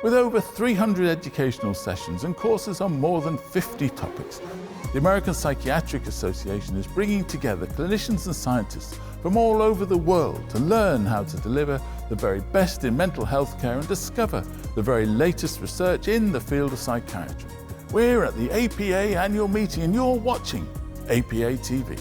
with over 300 educational sessions and courses on more than 50 topics. The American Psychiatric Association is bringing together clinicians and scientists from all over the world to learn how to deliver the very best in mental health care and discover the very latest research in the field of psychiatry. We're at the APA annual meeting and you're watching APA TV.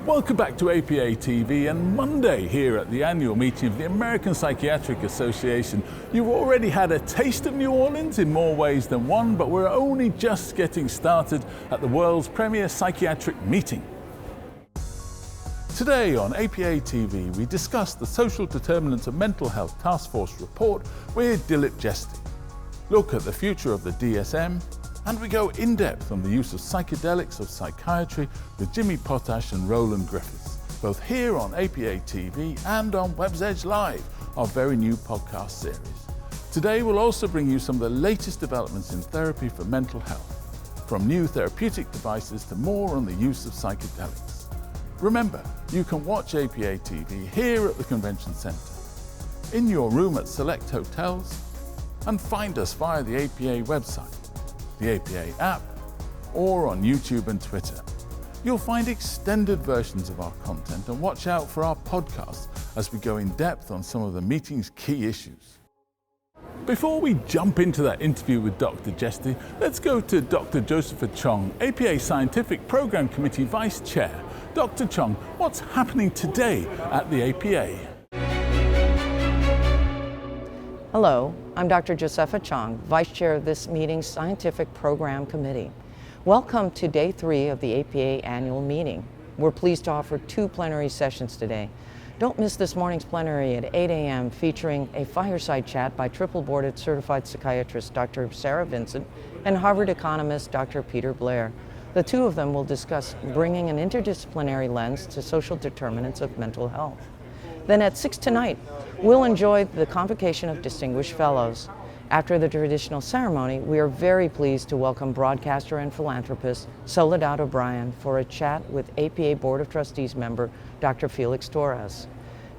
Welcome back to APA TV, and Monday here at the annual meeting of the American Psychiatric Association. You've already had a taste of New Orleans in more ways than one, but we're only just getting started at the world's premier psychiatric meeting. Today on APA TV, we discuss the Social Determinants of Mental Health Task Force report with Dilp Jeste, look at the future of the DSM, and we go in-depth on the use of psychedelics of psychiatry with Jimmy Potash and Roland Griffiths, both here on APA TV and on Web's Edge Live, our very new podcast series. Today we'll also bring you some of the latest developments in therapy for mental health, from new therapeutic devices to more on the use of psychedelics. Remember, you can watch APA TV here at the Convention Centre, in your room at select hotels, and find us via the APA website, the APA app, or on YouTube and Twitter. You'll find extended versions of our content, and watch out for our podcasts as we go in depth on some of the meeting's key issues. Before we jump into that interview with Dr. Jeste, let's go to Dr. Josepha Cheong, APA Scientific Program Committee Vice Chair. Dr. Cheong, what's happening today at the APA? Hello, I'm Dr. Josepha Cheong, Vice Chair of this meeting's Scientific Program Committee. Welcome to Day 3 of the APA annual meeting. We're pleased to offer 2 plenary sessions today. Don't miss this morning's plenary at 8 a.m. featuring a fireside chat by triple-boarded certified psychiatrist Dr. Sarah Vincent and Harvard economist Dr. Peter Blair. The 2 of them will discuss bringing an interdisciplinary lens to social determinants of mental health. Then at 6 tonight, we'll enjoy the convocation of distinguished fellows. After the traditional ceremony, we are very pleased to welcome broadcaster and philanthropist Soledad O'Brien for a chat with APA Board of Trustees member Dr. Felix Torres.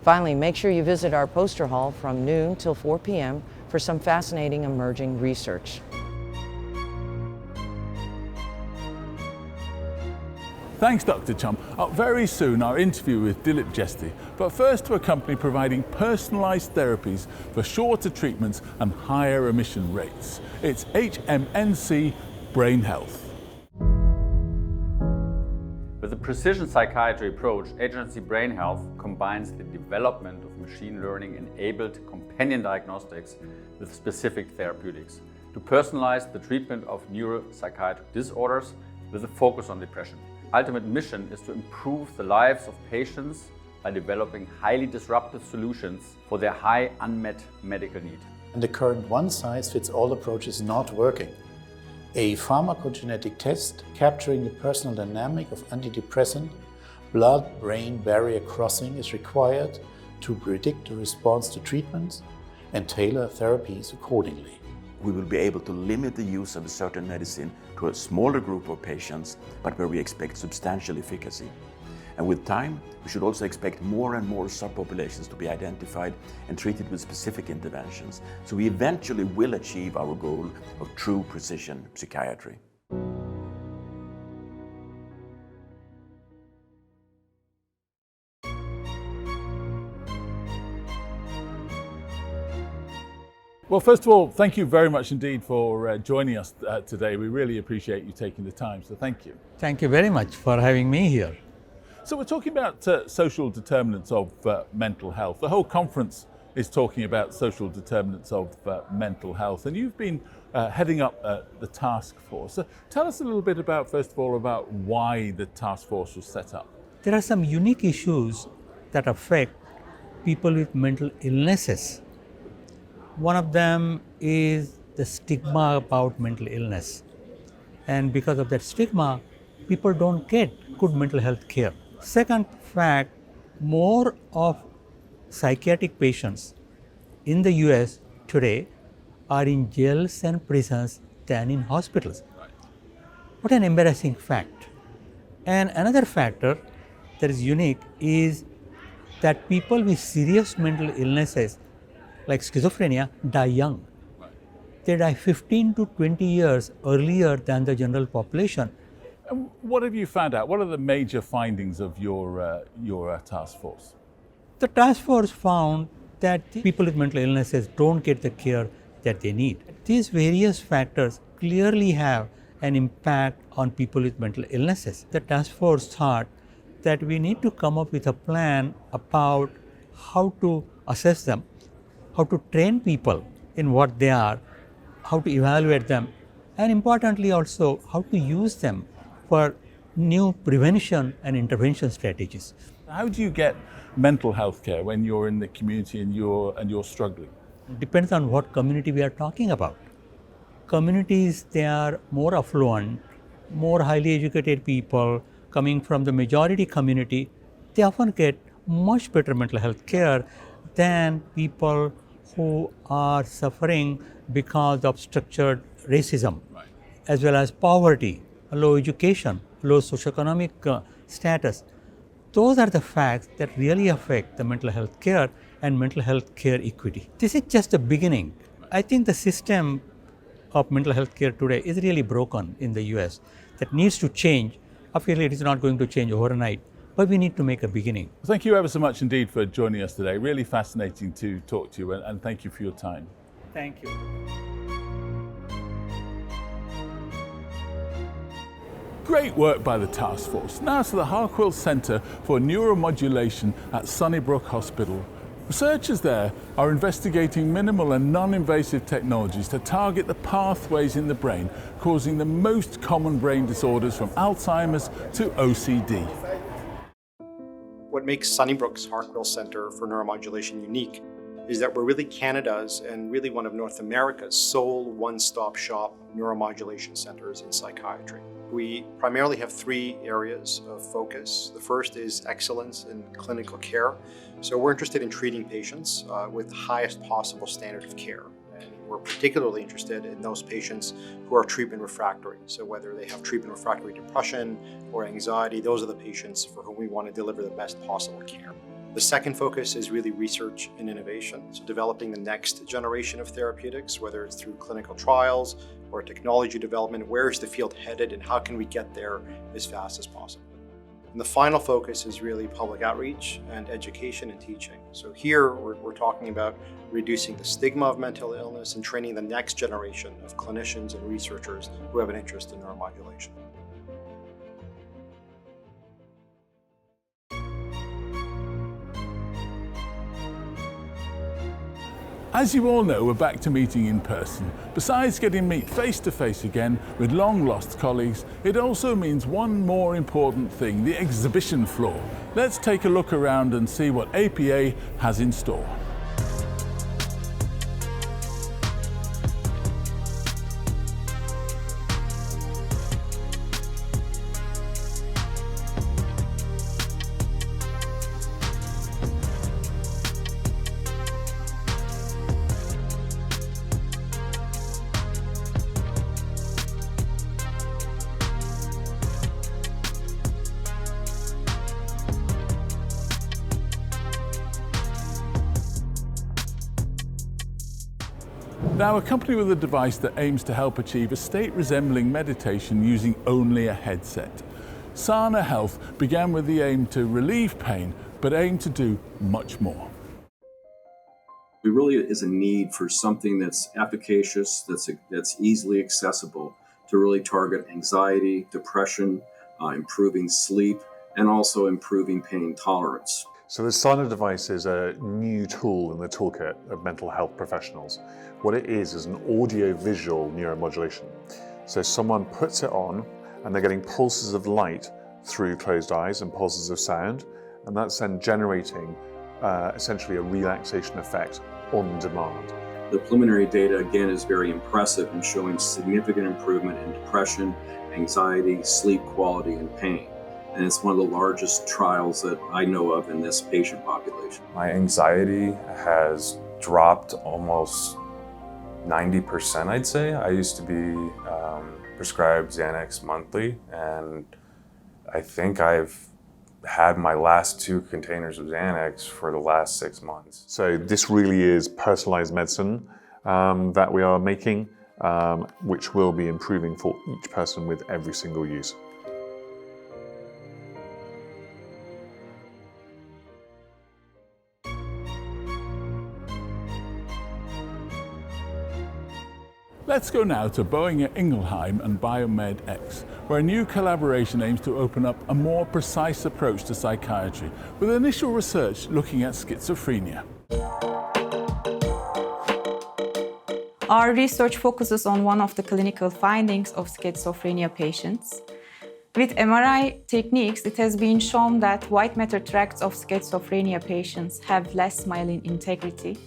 Finally, make sure you visit our poster hall from noon till 4 p.m. for some fascinating emerging research. Thanks, Dr. Cheong. Very soon, our interview with Dilp Jeste, but first to a company providing personalised therapies for shorter treatments and higher emission rates. It's HMNC Brain Health. With the precision psychiatry approach, HMNC Brain Health combines the development of machine learning-enabled companion diagnostics with specific therapeutics to personalize the treatment of neuropsychiatric disorders with a focus on depression. Ultimate mission is to improve the lives of patients by developing highly disruptive solutions for their high unmet medical need. And the current one-size-fits-all approach is not working. A pharmacogenetic test capturing the personal dynamic of antidepressant blood-brain barrier crossing is required to predict the response to treatments and tailor therapies accordingly. We will be able to limit the use of a certain medicine to a smaller group of patients, but where we expect substantial efficacy. And with time, we should also expect more and more subpopulations to be identified and treated with specific interventions, so we eventually will achieve our goal of true precision psychiatry. Well, first of all, thank you very much indeed for joining us today. We really appreciate you taking the time, so thank you. Thank you very much for having me here. So we're talking about social determinants of mental health. The whole conference is talking about social determinants of mental health, and you've been heading up the task force. So tell us a little bit about, first of all, about why the task force was set up. There are some unique issues that affect people with mental illnesses. One of them is the stigma about mental illness. And because of that stigma, people don't get good mental health care. Second fact, more of psychiatric patients in the US today are in jails and prisons than in hospitals. What an embarrassing fact. And another factor that is unique is that people with serious mental illnesses like schizophrenia die young. They die 15 to 20 years earlier than the general population. And what have you found out? What are the major findings of your task force? The task force found that people with mental illnesses don't get the care that they need. These various factors clearly have an impact on people with mental illnesses. The task force thought that we need to come up with a plan about how to assess them, how to train people in what they are, how to evaluate them, and importantly also how to use them for new prevention and intervention strategies. How do you get mental health care when you're in the community and you're struggling? It depends on what community we are talking about. Communities, they are more affluent, more highly educated people coming from the majority community, they often get much better mental health care than people who are suffering because of structured racism, as well as poverty, low education, low socioeconomic status. Those are the facts that really affect the mental health care and mental health care equity. This is just the beginning. I think the system of mental health care today is really broken in the US. That needs to change. Obviously, it is not going to change overnight, but we need to make a beginning. Thank you ever so much indeed for joining us today. Really fascinating to talk to you, and thank you for your time. Thank you. Great work by the task force. Now to the Harquail Centre for Neuromodulation at Sunnybrook Hospital. Researchers there are investigating minimal and non-invasive technologies to target the pathways in the brain causing the most common brain disorders from Alzheimer's to OCD. What makes Sunnybrook's Harquail Centre for Neuromodulation unique is that we're really Canada's and really one of North America's sole one-stop shop neuromodulation centres in psychiatry. We primarily have three areas of focus. The first is excellence in clinical care. So we're interested in treating patients with the highest possible standard of care. And we're particularly interested in those patients who are treatment refractory. So whether they have treatment refractory depression or anxiety, those are the patients for whom we want to deliver the best possible care. The second focus is really research and innovation, so developing the next generation of therapeutics, whether it's through clinical trials or technology development. Where is the field headed and how can we get there as fast as possible? And the final focus is really public outreach and education and teaching. So here we're talking about reducing the stigma of mental illness and training the next generation of clinicians and researchers who have an interest in neuromodulation. As you all know, we're back to meeting in person. Besides getting to meet face to face again with long lost colleagues, it also means one more important thing, the exhibition floor. Let's take a look around and see what APA has in store. Now, a company with a device that aims to help achieve a state resembling meditation using only a headset. Sauna Health began with the aim to relieve pain, but aim to do much more. There really is a need for something that's efficacious, that's easily accessible to really target anxiety, depression, improving sleep, and also improving pain tolerance. So the Sauna device is a new tool in the toolkit of mental health professionals. What it is an audio-visual neuromodulation. So someone puts it on and they're getting pulses of light through closed eyes and pulses of sound, and that's then generating essentially a relaxation effect on demand. The preliminary data, again, is very impressive in showing significant improvement in depression, anxiety, sleep quality, and pain. And it's one of the largest trials that I know of in this patient population. My anxiety has dropped almost 90%, I'd say. I used to be prescribed Xanax monthly, and I think I've had my last 2 containers of Xanax for the last 6 months. So this really is personalized medicine that we are making, which will be improving for each person with every single use. Let's go now to Boehringer Ingelheim and BioMedX, where a new collaboration aims to open up a more precise approach to psychiatry, with initial research looking at schizophrenia. Our research focuses on one of the clinical findings of schizophrenia patients. With MRI techniques, it has been shown that white matter tracts of schizophrenia patients have less myelin integrity.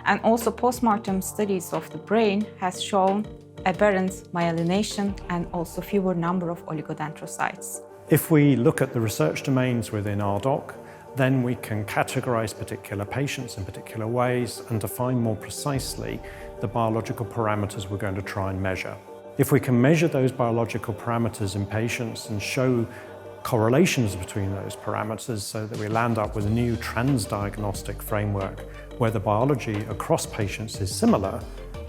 And also postmortem studies of the brain has shown aberrant myelination and also fewer number of oligodendrocytes. If we look at the research domains within RDoC, then we can categorize particular patients in particular ways and define more precisely the biological parameters we're going to try and measure. If we can measure those biological parameters in patients and show correlations between those parameters so that we land up with a new transdiagnostic framework where the biology across patients is similar,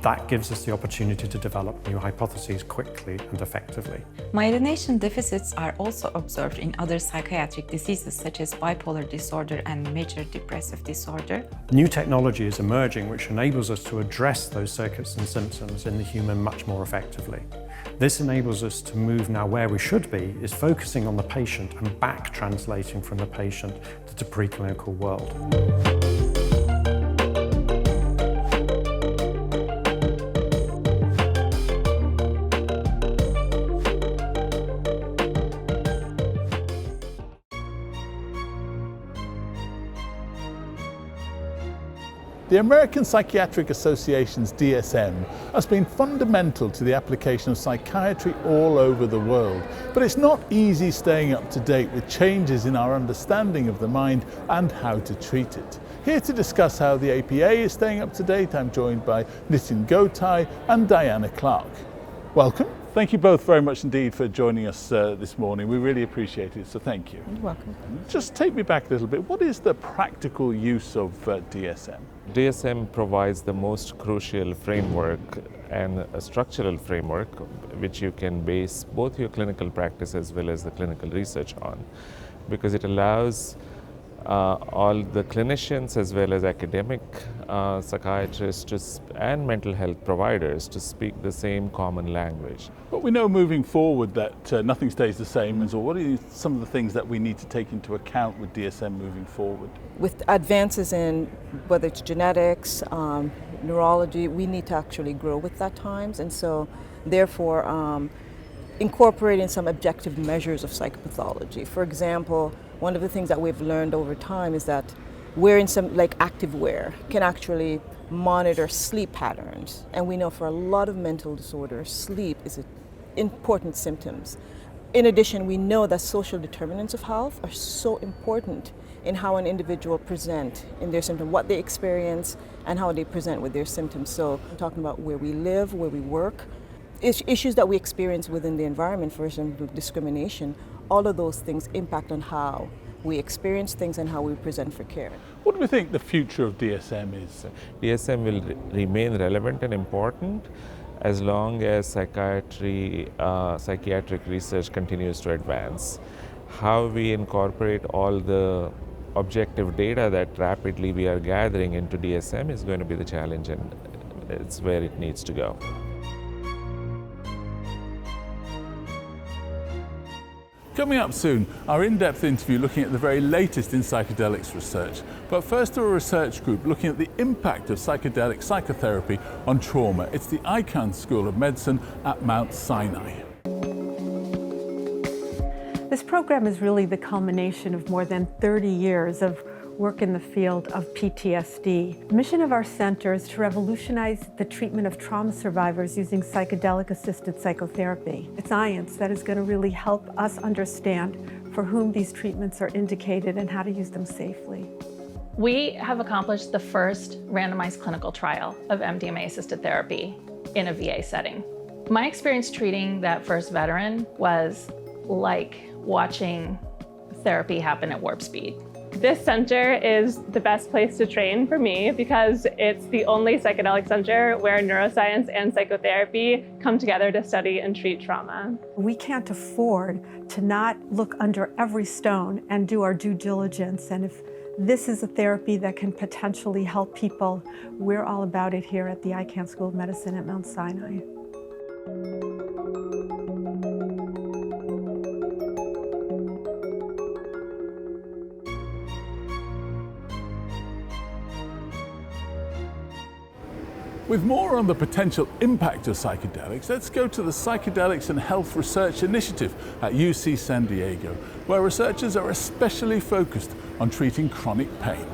that gives us the opportunity to develop new hypotheses quickly and effectively. Myelination deficits are also observed in other psychiatric diseases such as bipolar disorder and major depressive disorder. New technology is emerging which enables us to address those circuits and symptoms in the human much more effectively. This enables us to move now where we should be, is focusing on the patient and back translating from the patient to the preclinical world. The American Psychiatric Association's DSM has been fundamental to the application of psychiatry all over the world, but it's not easy staying up to date with changes in our understanding of the mind and how to treat it. Here to discuss how the APA is staying up to date, I'm joined by Nitin Gogtay and Diana Clarke. Welcome. Thank you both very much indeed for joining us this morning. We really appreciate it, so thank you. You're welcome. Just take me back a little bit. What is the practical use of DSM? DSM provides the most crucial framework and a structural framework which you can base both your clinical practice as well as the clinical research on, because it allows all the clinicians as well as academic psychiatrists and mental health providers to speak the same common language. But we know moving forward that nothing stays the same, and so what are some of the things that we need to take into account with DSM moving forward? With advances in whether it's genetics, neurology, we need to actually grow with that times, and so therefore incorporating some objective measures of psychopathology. For example, one of the things that we've learned over time is that wearing some like active wear can actually monitor sleep patterns. And we know for a lot of mental disorders, sleep is an important symptoms. In addition, we know that social determinants of health are so important in how an individual present in their symptoms, what they experience and how they present with their symptoms. So I'm talking about where we live, where we work, issues that we experience within the environment, for example, discrimination. All of those things impact on how we experience things and how we present for care. What do we think the future of DSM is? DSM will remain relevant and important as long as psychiatric research continues to advance. How we incorporate all the objective data that rapidly we are gathering into DSM is going to be the challenge, and it's where it needs to go. Coming up soon, our in-depth interview looking at the very latest in psychedelics research. But first to a research group looking at the impact of psychedelic psychotherapy on trauma. It's the Icahn School of Medicine at Mount Sinai. This program is really the culmination of more than 30 years of work in the field of PTSD. The mission of our center is to revolutionize the treatment of trauma survivors using psychedelic-assisted psychotherapy. It's science that is going to really help us understand for whom these treatments are indicated and how to use them safely. We have accomplished the first randomized clinical trial of MDMA-assisted therapy in a VA setting. My experience treating that first veteran was like watching therapy happen at warp speed. This center is the best place to train for me because it's the only psychedelic center where neuroscience and psychotherapy come together to study and treat trauma. We can't afford to not look under every stone and do our due diligence. And if this is a therapy that can potentially help people, we're all about it here at the Icahn School of Medicine at Mount Sinai. With more on the potential impact of psychedelics, let's go to the Psychedelics and Health Research Initiative at UC San Diego, where researchers are especially focused on treating chronic pain.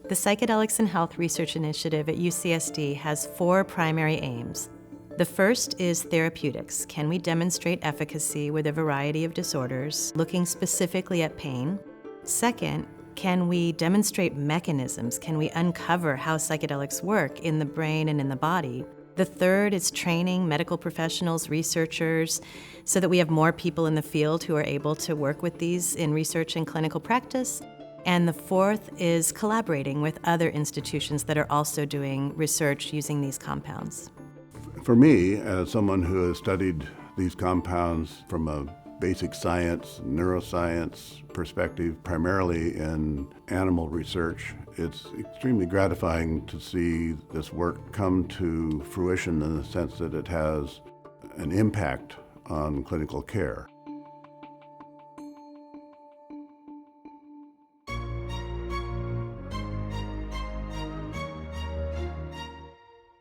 The Psychedelics and Health Research Initiative at UCSD has 4 primary aims. The first is therapeutics. Can we demonstrate efficacy with a variety of disorders, looking specifically at pain? Second, can we demonstrate mechanisms? Can we uncover how psychedelics work in the brain and in the body? The third is training medical professionals, researchers, so that we have more people in the field who are able to work with these in research and clinical practice. And the fourth is collaborating with other institutions that are also doing research using these compounds. For me, as someone who has studied these compounds from a basic science, neuroscience perspective, primarily in animal research, it's extremely gratifying to see this work come to fruition in the sense that it has an impact on clinical care.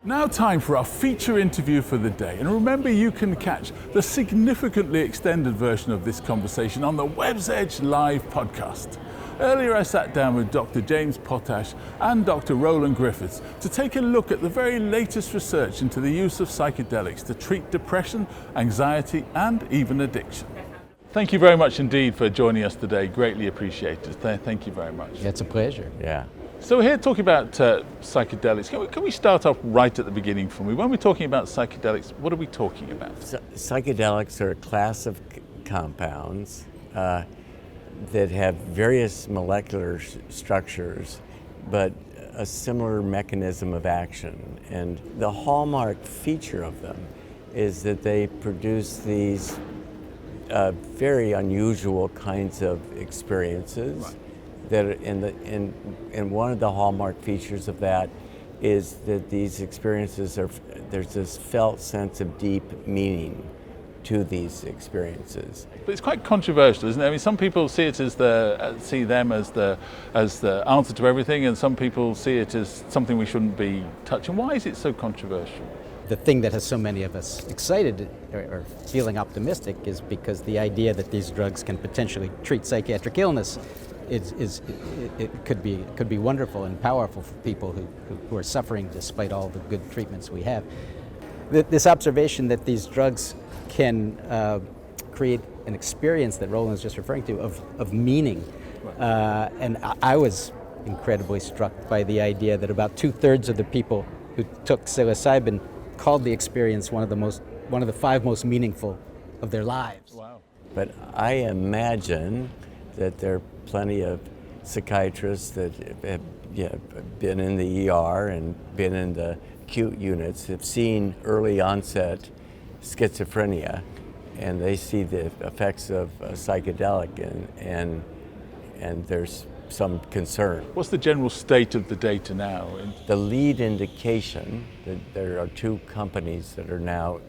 Now time for our feature interview for the day. And remember, you can catch the significantly extended version of this conversation on the Web's Edge Live podcast. Earlier I sat down with Dr. James Potash and Dr. Roland Griffiths to take a look at the very latest research into the use of psychedelics to treat depression, anxiety, and even addiction. Thank you very much indeed for joining us today. Greatly appreciated. Thank you very much. It's a pleasure. Yeah. So we're here talking about psychedelics. Can we start off right at the beginning for me? When we're talking about psychedelics, what are we talking about? Psychedelics are a class of compounds that have various molecular structures, but a similar mechanism of action. And the hallmark feature of them is that they produce these very unusual kinds of experiences. Right. And one of the hallmark features of that is that these experiences there's this felt sense of deep meaning to these experiences. But it's quite controversial, isn't it? I mean, some people see it as see them as the answer to everything, and some people see it as something we shouldn't be touching. Why is it so controversial? The thing that has so many of us excited or feeling optimistic is because the idea that these drugs can potentially treat psychiatric illness it could be wonderful and powerful for people who are suffering despite all the good treatments we have. This observation that these drugs can create an experience that Roland was just referring to of meaning, and I was incredibly struck by the idea that about 2/3 of the people who took psilocybin called the experience one of the 5 most meaningful of their lives. Wow! But I imagine that there are plenty of psychiatrists that have been in the ER and been in the acute units, have seen early onset schizophrenia, and they see the effects of a psychedelic, and there's some concern. What's the general state of the data now? The lead indication that there are 2 companies that are now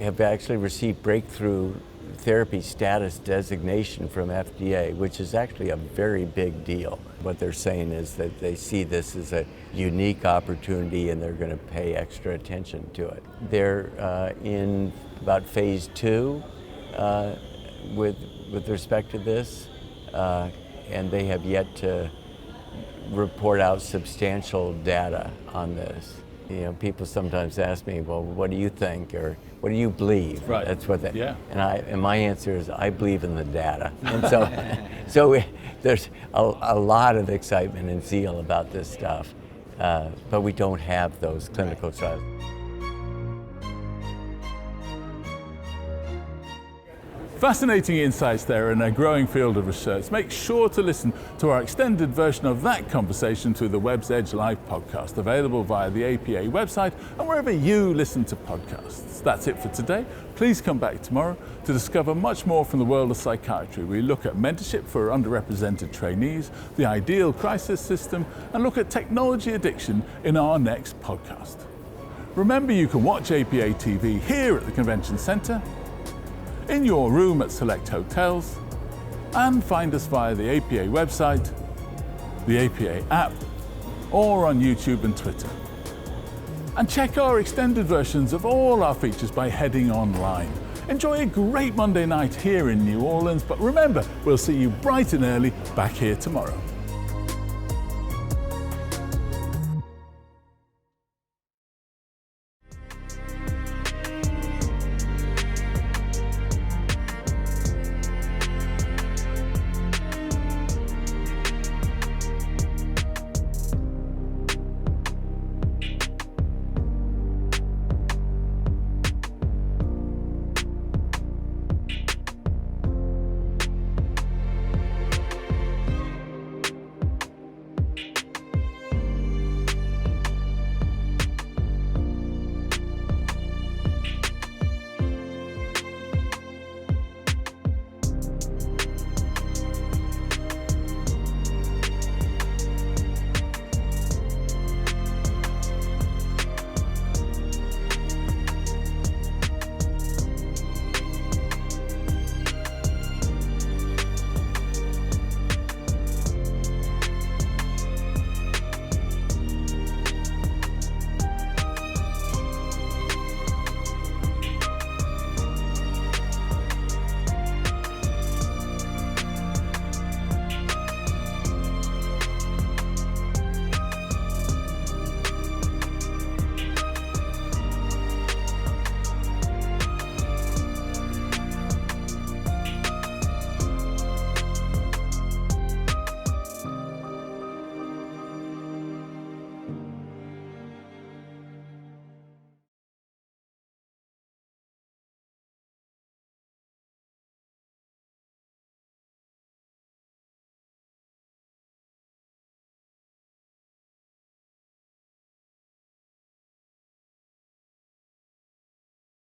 have actually received breakthrough therapy status designation from FDA, which is actually a very big deal. What they're saying is that they see this as a unique opportunity and they're going to pay extra attention to it. They're in about phase 2 with respect to this, and they have yet to report out substantial data on this. You know, people sometimes ask me, well, what do you think, or what do you believe? Right. That's what they, yeah. And my answer is, I believe in the data. And so there's a lot of excitement and zeal about this stuff, but we don't have those clinical trials. Fascinating insights there in a growing field of research. Make sure to listen to our extended version of that conversation through the Web's Edge Live podcast, available via the APA website and wherever you listen to podcasts. That's it for today. Please come back tomorrow to discover much more from the world of psychiatry. We look at mentorship for underrepresented trainees, the ideal crisis system, and look at technology addiction in our next podcast. Remember, you can watch APA TV here at the Convention Centre, in your room at select hotels, and find us via the APA website, the APA app, or on YouTube and Twitter. And check our extended versions of all our features by heading online. Enjoy a great Monday night here in New Orleans, but remember, we'll see you bright and early back here tomorrow.